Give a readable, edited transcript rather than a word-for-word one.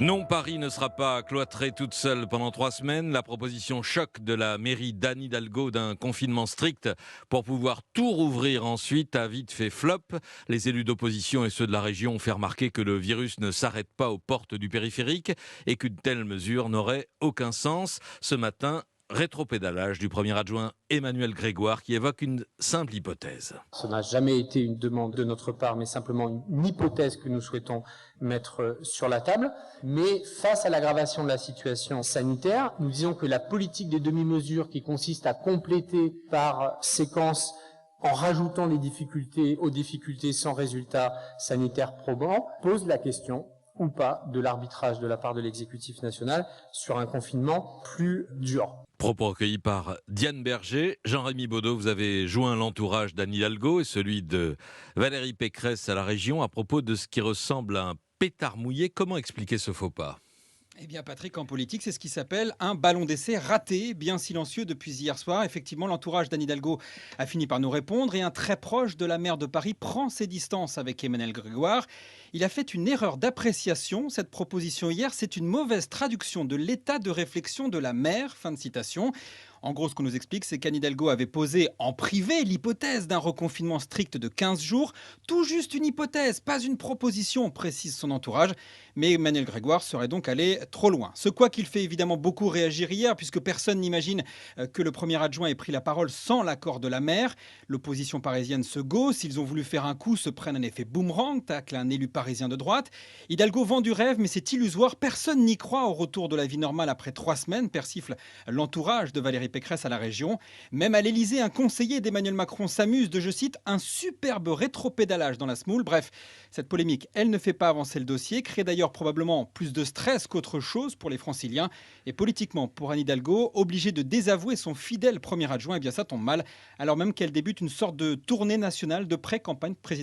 Non, Paris ne sera pas cloîtrée toute seule pendant 3 semaines. La proposition choc de la mairie d'Anne Hidalgo d'un confinement strict pour pouvoir tout rouvrir ensuite a vite fait flop. Les élus d'opposition et ceux de la région ont fait remarquer que le virus ne s'arrête pas aux portes du périphérique et qu'une telle mesure n'aurait aucun sens. Ce matin, rétropédalage du premier adjoint Emmanuel Grégoire qui évoque une simple hypothèse. Ce n'a jamais été une demande de notre part, mais simplement une hypothèse que nous souhaitons mettre sur la table. Mais face à l'aggravation de la situation sanitaire, nous disons que la politique des demi-mesures qui consiste à compléter par séquence en rajoutant des difficultés aux difficultés sans résultat sanitaire probant, pose la question ou pas de l'arbitrage de la part de l'exécutif national sur un confinement plus dur. Propos recueillis par Diane Berger. Jean-Rémy Baudot, vous avez joint l'entourage d'Anne Hidalgo et celui de Valérie Pécresse à la région à propos de ce qui ressemble à un pétard mouillé. Comment expliquer ce faux pas ? Eh bien Patrick, en politique, c'est ce qui s'appelle un ballon d'essai raté, bien silencieux depuis hier soir. Effectivement, l'entourage d'Anne Hidalgo a fini par nous répondre et un très proche de la maire de Paris prend ses distances avec Emmanuel Grégoire. Il a fait une erreur d'appréciation. Cette proposition hier, c'est une mauvaise traduction de l'état de réflexion de la maire. Fin de citation. En gros, ce qu'on nous explique, c'est qu'Anne Hidalgo avait posé en privé l'hypothèse d'un reconfinement strict de 15 jours. Tout juste une hypothèse, pas une proposition, précise son entourage. Mais Emmanuel Grégoire serait donc allé trop loin. Ce quoi qu'il fait évidemment beaucoup réagir hier, puisque personne n'imagine que le premier adjoint ait pris la parole sans l'accord de la maire. L'opposition parisienne se gausse. Ils ont voulu faire un coup, se prennent un effet boomerang, tacle un élu parisien de droite. Hidalgo vend du rêve, mais c'est illusoire. Personne n'y croit au retour de la vie normale après 3 semaines, persifle l'entourage de Valérie Pécresse à la région. Même à l'Elysée, un conseiller d'Emmanuel Macron s'amuse de, je cite, un superbe rétropédalage dans la semoule. Bref, cette polémique, elle ne fait pas avancer le dossier, crée d'ailleurs probablement plus de stress qu'autre chose pour les franciliens. Et politiquement, pour Anne Hidalgo, obligée de désavouer son fidèle premier adjoint, eh bien ça tombe mal, alors même qu'elle débute une sorte de tournée nationale de pré-campagne présidentielle.